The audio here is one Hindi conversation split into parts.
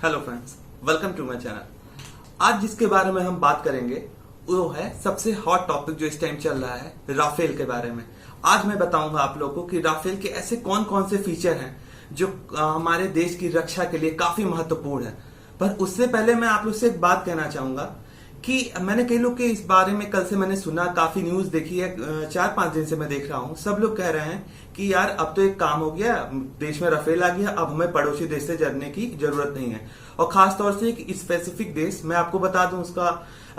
Hello friends, welcome to my channel. आज जिसके बारे में हम बात करेंगे वो है सबसे हॉट टॉपिक जो इस टाइम चल रहा है, राफेल के बारे में। आज मैं बताऊंगा आप लोगों को कि राफेल के ऐसे कौन कौन से फीचर हैं जो हमारे देश की रक्षा के लिए काफी महत्वपूर्ण है। पर उससे पहले मैं आप लोग से एक बात कहना चाहूंगा कि मैंने कई लोग के इस बारे में कल से मैंने सुना, काफी न्यूज देखी है, 4-5 दिन से मैं देख रहा हूं। सब लोग कह रहे हैं कि यार अब तो एक काम हो गया, देश में राफेल आ गया, अब हमें पड़ोसी देश से जड़ने की जरूरत नहीं है। और खास तौर से एक स्पेसिफिक देश, मैं आपको बता दूं, उसका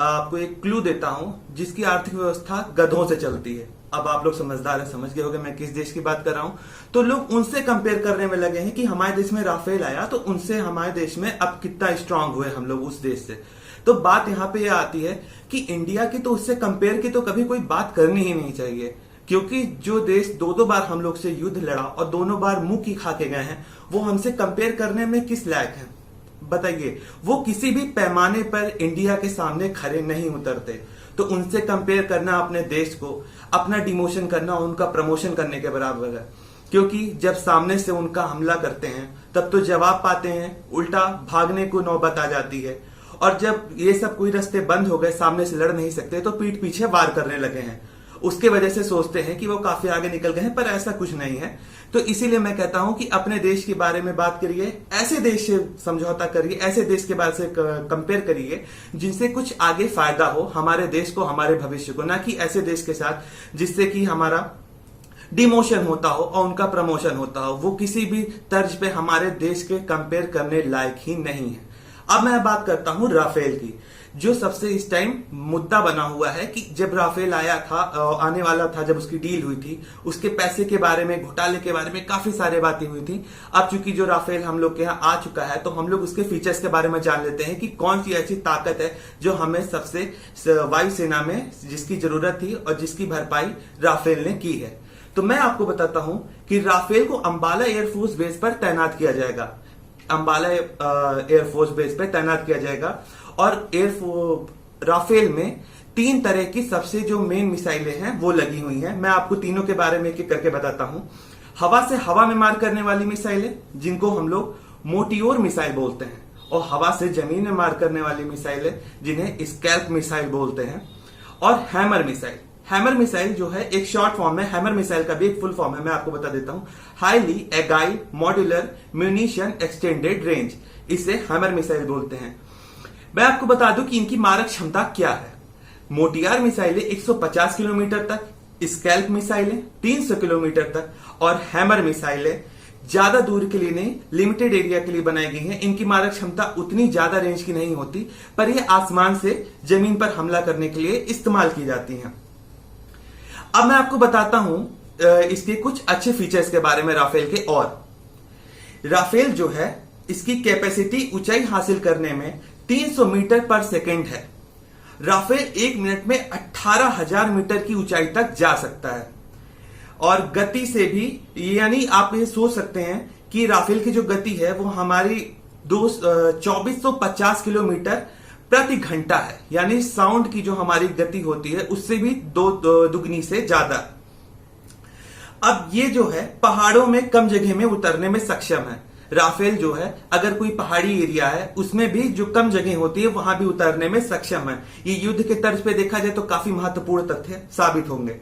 आपको एक क्लू देता हूं, जिसकी आर्थिक व्यवस्था गधों से चलती है। अब आप लोग समझदार है, समझ गए होंगे मैं किस देश की बात कर रहा हूं। तो लोग उनसे कंपेयर करने में लगे हैं कि हमारे देश में राफेल आया तो उनसे हमारे देश में अब कितना स्ट्रांग हुए हम लोग उस देश से। तो बात यहां पे यह आती है कि इंडिया की तो उससे कंपेयर की तो कभी कोई बात करनी ही नहीं चाहिए, क्योंकि जो देश दो बार हम लोग से युद्ध लड़ा और दोनों बार मुंह की खा के गए हैं, वो हमसे कंपेयर करने में किस लायक है बताइए। वो किसी भी पैमाने पर इंडिया के सामने खड़े नहीं उतरते। तो उनसे कंपेयर करना अपने देश को, अपना डिमोशन करना उनका प्रमोशन करने के बराबर है। क्योंकि जब सामने से उनका हमला करते हैं तब तो जवाब पाते हैं, उल्टा भागने को नौबत आ जाती है। और जब ये सब कोई रास्ते बंद हो गए, सामने से लड़ नहीं सकते, तो पीठ पीछे वार करने लगे हैं। उसके वजह से सोचते हैं कि वो काफी आगे निकल गए हैं, पर ऐसा कुछ नहीं है। तो इसीलिए मैं कहता हूं कि अपने देश के बारे में बात करिए, ऐसे देश से समझौता करिए, ऐसे देश के बारे से कंपेयर करिए जिनसे कुछ आगे फायदा हो हमारे देश को, हमारे भविष्य को, ना कि ऐसे देश के साथ जिससे कि हमारा डिमोशन होता हो और उनका प्रमोशन होता हो। वो किसी भी तर्ज पे हमारे देश के कंपेयर करने लायक ही नहीं है। अब मैं बात करता हूं राफेल की, जो सबसे इस टाइम मुद्दा बना हुआ है कि जब राफेल आया था, आने वाला था, जब उसकी डील हुई थी, उसके पैसे के बारे में, घोटाले के बारे में काफी सारी बातें हुई थी। अब चूंकि जो राफेल हम लोग के यहाँ आ चुका है, तो हम लोग उसके फीचर्स के बारे में जान लेते हैं कि कौन सी ऐसी ताकत है जो हमें सबसे वायुसेना में जिसकी जरूरत थी और जिसकी भरपाई राफेल ने की है। तो मैं आपको बताता हूं कि राफेल को अंबाला एयरफोर्स बेस पर तैनात किया जाएगा। अंबाला एयरफोर्स बेस पर तैनात किया जाएगा। और राफेल में 3 तरह की सबसे जो मेन मिसाइलें हैं वो लगी हुई हैं। मैं आपको तीनों के बारे में एक एक करके बताता हूं। हवा से हवा में मार करने वाली मिसाइलें, जिनको हम लोग मोटियोर मिसाइल बोलते हैं, और हवा से जमीन में मार करने वाली मिसाइलें जिन्हें स्कैल्प मिसाइल बोलते हैं, और हैमर मिसाइल। हैमर मिसाइल जो है एक शॉर्ट फॉर्म है, हैमर मिसाइल का भी एक फुल फॉर्म है, मैं आपको बता देता हूं। Highly agile modular munition extended range, इसे हैमर मिसाइल बोलते हैं। मैं आपको बता दूं कि इनकी मारक क्षमता क्या है। मोटियार मिसाइलें 150 किलोमीटर तक, स्कैल्प मिसाइलें 300 किलोमीटर तक, और हैमर मिसाइलें ज्यादा दूर के लिए नहीं, लिमिटेड एरिया के लिए बनाई गई हैं। इनकी मारक क्षमता उतनी ज्यादा रेंज की नहीं होती, पर यह आसमान से जमीन पर हमला करने के लिए इस्तेमाल की जाती हैं। अब मैं आपको बताता हूं इसके कुछ अच्छे फीचर्स के बारे में राफेल के। और राफेल जो है, इसकी कैपेसिटी ऊंचाई हासिल करने में 300 मीटर पर सेकेंड है। राफेल 1 मिनट में 18,000 मीटर की ऊंचाई तक जा सकता है। और गति से भी, यानी आप ये सोच सकते हैं कि राफेल की जो गति है वो हमारी 2450 किलोमीटर प्रति घंटा है। यानी साउंड की जो हमारी गति होती है उससे भी दुगनी से ज्यादा। अब ये जो है पहाड़ों में कम जगह में उतरने में सक्षम है। राफेल जो है, अगर कोई पहाड़ी एरिया है उसमें भी जो कम जगह होती है वहां भी उतरने में सक्षम है। ये युद्ध के तर्ज पे देखा जाए तो काफी महत्वपूर्ण तथ्य साबित होंगे।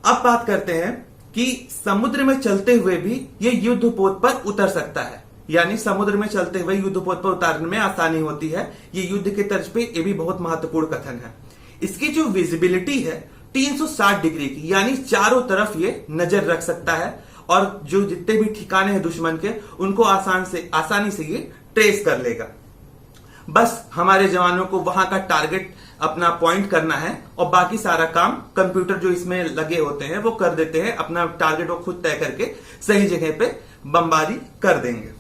अब बात करते हैं कि समुद्र में चलते हुए भी ये युद्धपोत पर उतर सकता है। यानी समुद्र में चलते हुए युद्धपोत पर उतारने में आसानी होती है। ये युद्ध के तर्ज पे ये भी बहुत महत्वपूर्ण कथन है। इसकी जो विजिबिलिटी है 360 डिग्री की, यानी चारों तरफ ये नजर रख सकता है, और जो जितने भी ठिकाने हैं दुश्मन के, उनको आसानी से ये ट्रेस कर लेगा। बस हमारे जवानों को वहां का टारगेट अपना पॉइंट करना है, और बाकी सारा काम कंप्यूटर जो इसमें लगे होते हैं वो कर देते हैं। अपना टारगेट वो खुद तय करके सही जगह पे बमबारी कर देंगे।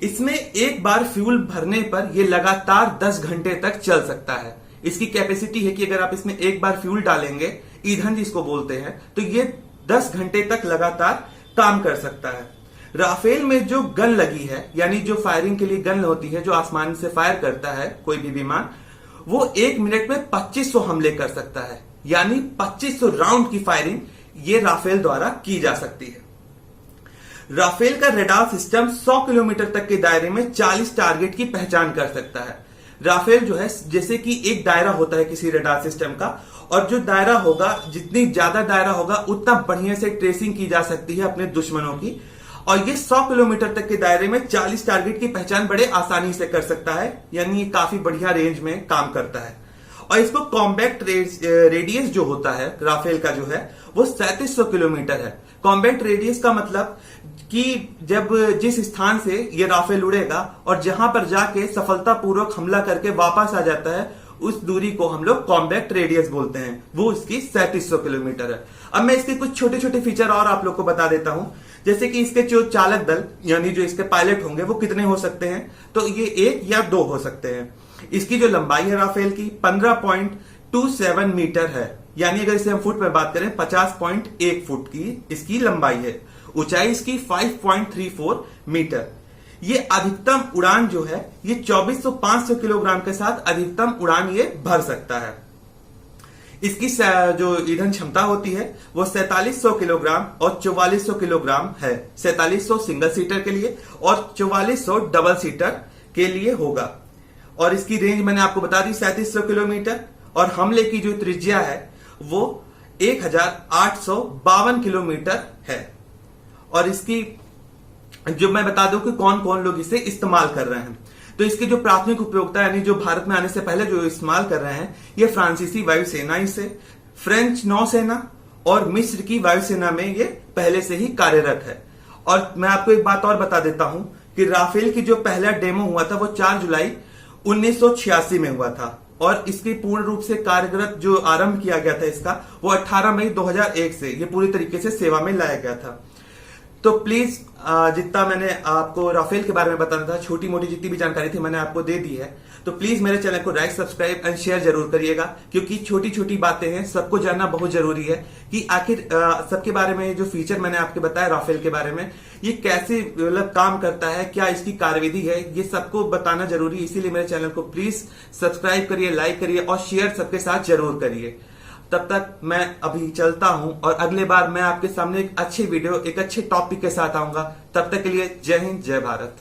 इसमें एक बार फ्यूल भरने पर यह लगातार 10 घंटे तक चल सकता है। इसकी कैपेसिटी है कि अगर आप इसमें एक बार फ्यूल डालेंगे, ईंधन जिसको बोलते हैं, तो ये 10 घंटे तक लगातार काम कर सकता है। राफेल में जो गन लगी है, यानी जो फायरिंग के लिए गन होती है, जो आसमान से फायर करता है कोई भी विमान, वो 1 मिनट में 2500 हमले कर सकता है। यानी 2500 राउंड की फायरिंग ये राफेल द्वारा की जा सकती है। राफेल का रडार सिस्टम 100 किलोमीटर तक के दायरे में 40 टारगेट की पहचान कर सकता है। राफेल जो है जैसे कि एक दायरा होता है किसी रडार सिस्टम का, और जो दायरा होगा, जितनी ज्यादा दायरा होगा उतना बढ़िया से ट्रेसिंग की जा सकती है अपने दुश्मनों की। और ये 100 किलोमीटर तक के दायरे में 40 टारगेट की पहचान बड़े आसानी से कर सकता है, यानी ये काफी बढ़िया रेंज में काम करता है। और इसको कॉम्बैक्ट रेडियस जो होता है राफेल का जो है वो 3700 किलोमीटर है। कॉम्बैक्ट रेडियस का मतलब कि जब जिस स्थान से ये राफेल उड़ेगा और जहां पर जाके सफलतापूर्वक हमला करके वापस आ जाता है, उस दूरी को हम लोग कॉम्बैक्ट रेडियस बोलते हैं, वो इसकी 3700 किलोमीटर है। अब मैं इसके कुछ छोटे छोटे फीचर और आप लोग को बता देता हूं, जैसे कि इसके जो चालक दल यानी जो इसके पायलट होंगे वो कितने हो सकते हैं, तो ये 1 या 2 हो सकते हैं। इसकी जो लंबाई है राफेल की 15.27 मीटर है, यानी अगर इसे हम फुट में बात करें 50.1 फुट की इसकी लंबाई है। ऊंचाई इसकी 5.34 मीटर। ये अधिकतम उड़ान जो है ये 2400-500 किलोग्राम के साथ अधिकतम उड़ान ये भर सकता है। इसकी जो ईंधन क्षमता होती है वो 4700 किलोग्राम और 4400 किलोग्राम है। 4700 सिंगल सीटर के लिए और 4400 डबल सीटर के लिए होगा। और इसकी रेंज मैंने आपको बता दी 3700 किलोमीटर, और हमले की जो त्रिज्या है वो 1852 किलोमीटर है। और इसकी जो मैं बता दूं कि कौन कौन लोग इसे इस्तेमाल कर रहे हैं, तो इसके जो प्राथमिक उपयोगिता यानी जो भारत में आने से पहले जो इस्तेमाल कर रहे हैं, ये फ्रांसीसी वायुसेना इसे, फ्रेंच नौसेना और मिस्र की वायुसेना में ये पहले से ही कार्यरत है। और मैं आपको एक बात और बता देता हूं कि राफेल की जो पहला डेमो हुआ था वो 4 जुलाई 1986 में हुआ था, और इसकी पूर्ण रूप से कार्यरत जो आरंभ किया गया था इसका वो 18 मई 2001 से ये पूरी तरीके से सेवा में लाया गया था। तो प्लीज जितना मैंने आपको राफेल के बारे में बताना था, छोटी मोटी जितनी भी जानकारी थी मैंने आपको दे दी है। तो प्लीज मेरे चैनल को लाइक, सब्सक्राइब एंड शेयर जरूर करिएगा, क्योंकि छोटी छोटी बातें हैं, सबको जानना बहुत जरूरी है कि आखिर सबके बारे में जो फीचर मैंने आपके बताया राफेल के बारे में, ये कैसे मतलब काम करता है, क्या इसकी कार्यविधि है, ये सबको बताना जरूरी है। इसीलिए मेरे चैनल को प्लीज सब्सक्राइब करिए, लाइक करिए और शेयर सबके साथ जरूर करिए। तब तक मैं अभी चलता हूं, और अगले बार मैं आपके सामने एक अच्छी वीडियो, एक अच्छे टॉपिक के साथ आऊंगा। तब तक के लिए जय हिंद, जय भारत।